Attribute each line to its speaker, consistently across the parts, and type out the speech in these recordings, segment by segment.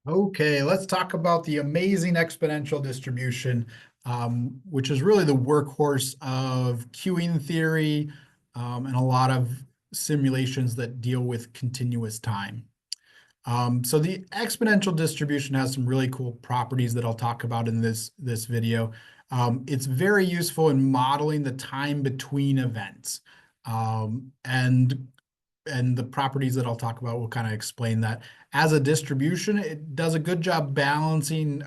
Speaker 1: Okay, let's talk about the amazing exponential distribution, which is really the workhorse of queuing theory, and a lot of simulations that deal with continuous time. So the exponential distribution has some really cool properties that I'll talk about in this video. It's very useful in modeling the time between events. And the properties that I'll talk about will kind of explain that. As a distribution, it does a good job balancing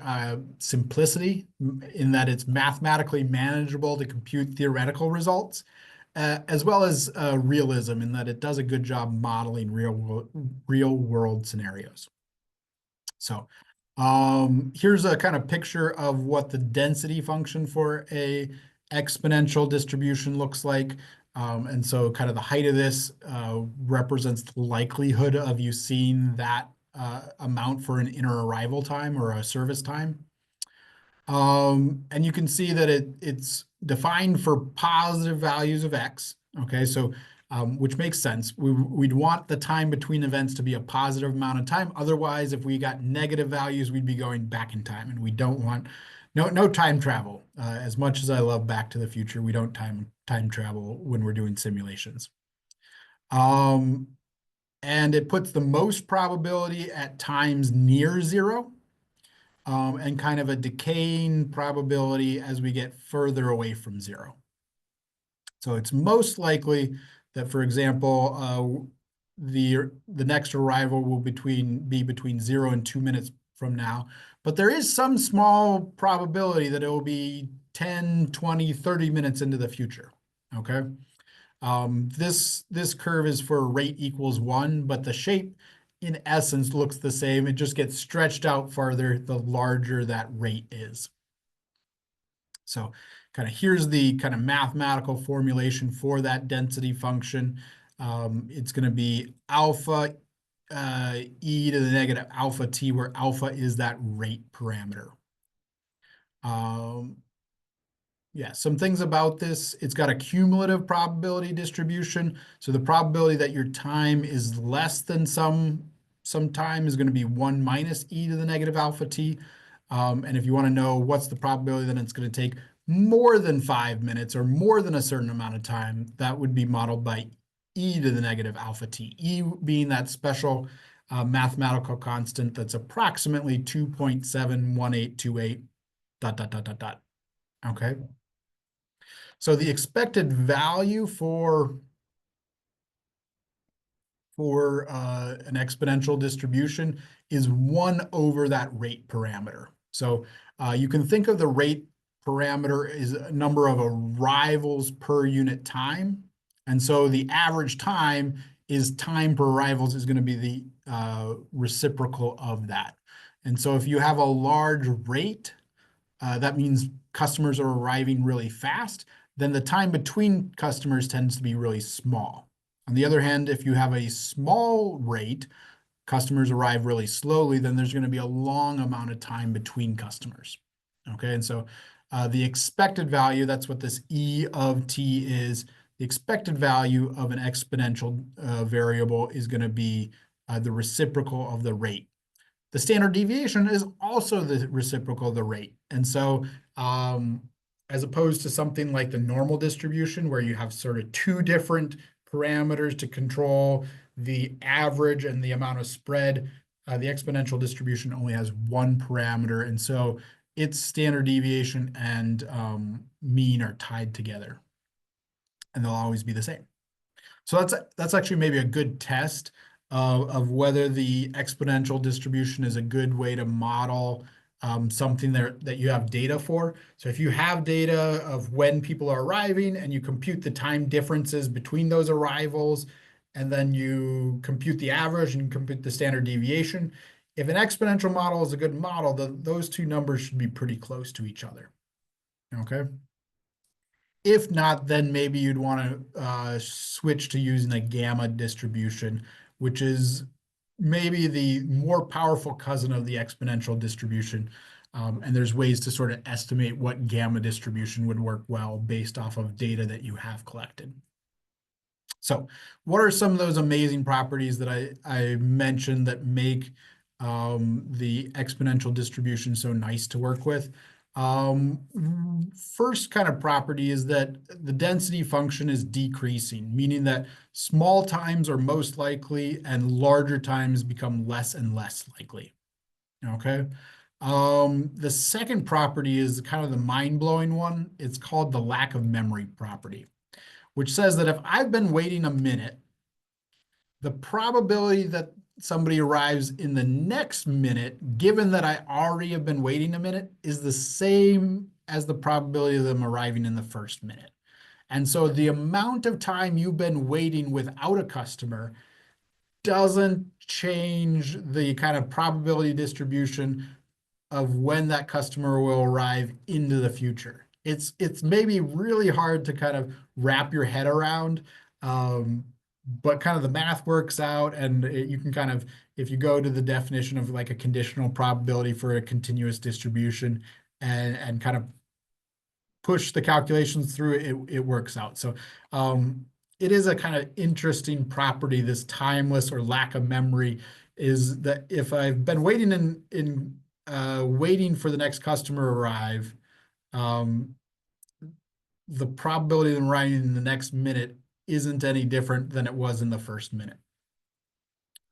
Speaker 1: simplicity in that it's mathematically manageable to compute theoretical results, as well as realism in that it does a good job modeling real world scenarios. So here's a kind of picture of what the density function for a exponential distribution looks like. And so kind of the height of this represents the likelihood of you seeing that amount for an inner arrival time or a service time. And you can see that it's defined for positive values of x. Okay, so which makes sense. We'd want the time between events to be a positive amount of time. Otherwise, if we got negative values, we'd be going back in time, and we don't want no time travel. As much as I love Back to the Future, we don't time travel when we're doing simulations. Um, and it puts the most probability at times near zero, and kind of a decaying probability as we get further away from zero. So it's most likely that, for example, the next arrival will be between 0 and 2 minutes from now. But there is some small probability that it will be 10, 20, 30 minutes into the future. Okay. This curve is for rate equals 1, but the shape in essence looks the same. It just gets stretched out farther the larger that rate is. So kind of here's the kind of mathematical formulation for that density function. It's going to be alpha e to the negative alpha t, where alpha is that rate parameter. Yeah, some things about this. It's got a cumulative probability distribution. So the probability that your time is less than some time is going to be 1 minus e to the negative alpha t. And if you want to know what's the probability that it's going to take more than 5 minutes or more than a certain amount of time, that would be modeled by e to the negative alpha t. E being that special mathematical constant that's approximately 2.71828 dot dot dot dot dot. Okay. So the expected value for an exponential distribution is 1 over that rate parameter. So you can think of the rate parameter as a number of arrivals per unit time. And so the average time per arrivals is going to be the reciprocal of that. And so if you have a large rate, that means customers are arriving really fast, then the time between customers tends to be really small. On the other hand, if you have a small rate, customers arrive really slowly, then there's going to be a long amount of time between customers. Okay, and so the expected value, that's what this E of t is. The expected value of an exponential variable is going to be the reciprocal of the rate. The standard deviation is also the reciprocal of the rate. And so as opposed to something like the normal distribution where you have sort of two different parameters to control the average and the amount of spread, the exponential distribution only has one parameter. And so its standard deviation and mean are tied together, and they'll always be the same. So that's actually maybe a good test of whether the exponential distribution is a good way to model something that you have data for. So if you have data of when people are arriving and you compute the time differences between those arrivals, and then you compute the average and compute the standard deviation, if an exponential model is a good model, those two numbers should be pretty close to each other. Okay. If not, then maybe you'd want to switch to using a gamma distribution, which is maybe the more powerful cousin of the exponential distribution. And there's ways to sort of estimate what gamma distribution would work well based off of data that you have collected. So what are some of those amazing properties that I mentioned that make the exponential distribution so nice to work with. First kind of property is that the density function is decreasing, meaning that small times are most likely and larger times become less and less likely. Okay. The second property is kind of the mind-blowing one. It's called the lack of memory property, which says that if I've been waiting a minute, the probability that somebody arrives in the next minute, given that I already have been waiting a minute, is the same as the probability of them arriving in the first minute. And so the amount of time you've been waiting without a customer doesn't change the kind of probability distribution of when that customer will arrive into the future. It's maybe really hard to kind of wrap your head around, but kind of the math works out, and you can kind of, if you go to the definition of like a conditional probability for a continuous distribution and kind of push the calculations through it, it works out. So it is a kind of interesting property, this timeless or lack of memory, is that if I've been waiting in waiting for the next customer to arrive, the probability of them arriving in the next minute isn't any different than it was in the first minute.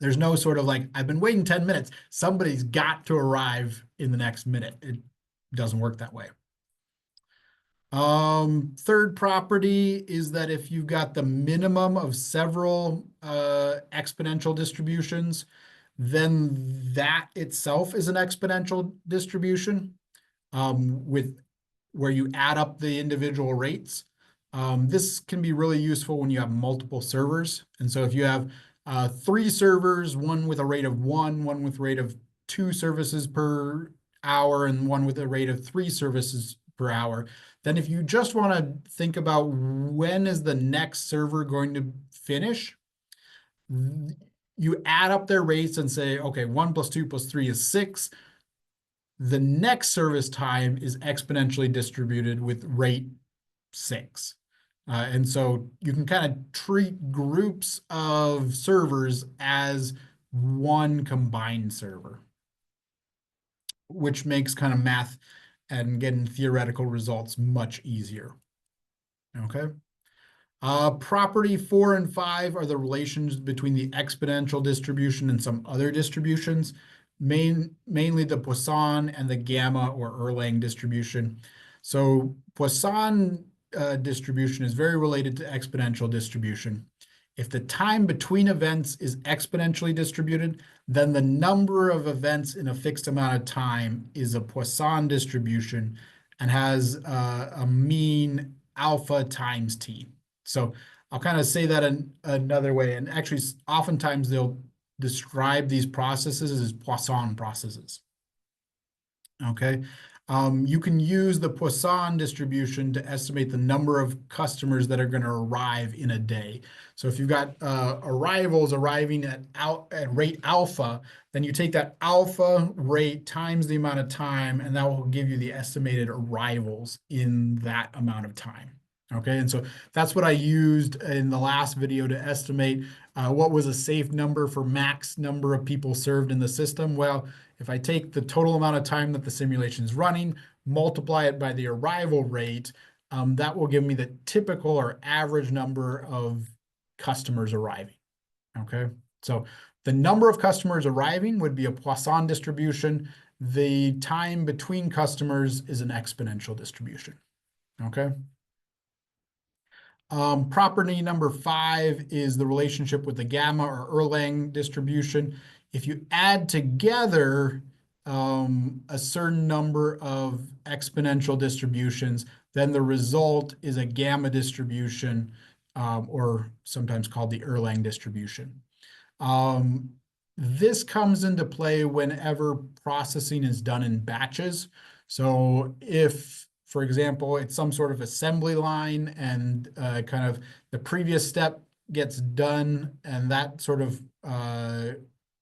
Speaker 1: There's no sort of like, I've been waiting 10 minutes, somebody's got to arrive in the next minute. It doesn't work that way. Third property is that if you've got the minimum of several exponential distributions, then that itself is an exponential distribution with where you add up the individual rates. This can be really useful when you have multiple servers. And so if you have 3 servers, one with a rate of 1, one with a rate of 2 services per hour, and one with a rate of 3 services per hour, then if you just want to think about when is the next server going to finish, you add up their rates and say, okay, 1 plus 2 plus 3 is 6. The next service time is exponentially distributed with rate 6. And so you can kind of treat groups of servers as one combined server, which makes kind of math and getting theoretical results much easier. Okay. Property 4 and 5 are the relations between the exponential distribution and some other distributions, mainly the Poisson and the gamma or Erlang distribution. So Poisson distribution is very related to exponential distribution. If the time between events is exponentially distributed, then the number of events in a fixed amount of time is a Poisson distribution and has a mean alpha times t. So I'll kind of say that in another way. And actually, oftentimes they'll describe these processes as Poisson processes. Okay. You can use the Poisson distribution to estimate the number of customers that are going to arrive in a day. So if you've got arrivals arriving at rate alpha, then you take that alpha rate times the amount of time, and that will give you the estimated arrivals in that amount of time. Okay, and so that's what I used in the last video to estimate what was a safe number for max number of people served in the system. Well, if I take the total amount of time that the simulation is running, multiply it by the arrival rate, that will give me the typical or average number of customers arriving. Okay, so the number of customers arriving would be a Poisson distribution. The time between customers is an exponential distribution. Okay. Property number 5 is the relationship with the gamma or Erlang distribution. If you add together a certain number of exponential distributions, then the result is a gamma distribution, or sometimes called the Erlang distribution. This comes into play whenever processing is done in batches. So if, for example, it's some sort of assembly line and kind of the previous step gets done and that sort of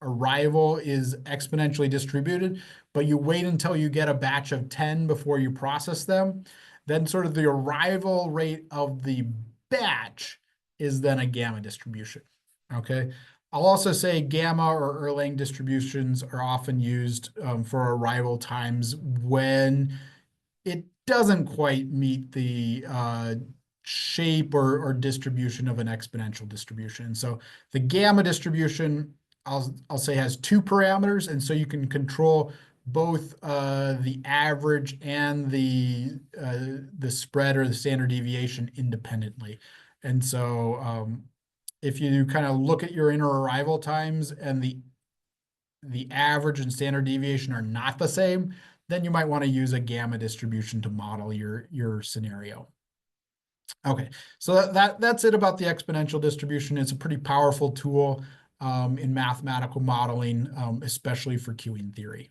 Speaker 1: arrival is exponentially distributed, but you wait until you get a batch of 10 before you process them, then sort of the arrival rate of the batch is then a gamma distribution. Okay. I'll also say gamma or Erlang distributions are often used for arrival times when it doesn't quite meet the shape or distribution of an exponential distribution. So the gamma distribution, I'll say, has two parameters, and so you can control both the average and the spread or the standard deviation independently. And so if you kind of look at your inner arrival times and the average and standard deviation are not the same, then you might want to use a gamma distribution to model your scenario. Okay, so that's it about the exponential distribution. It's a pretty powerful tool in mathematical modeling, especially for queuing theory.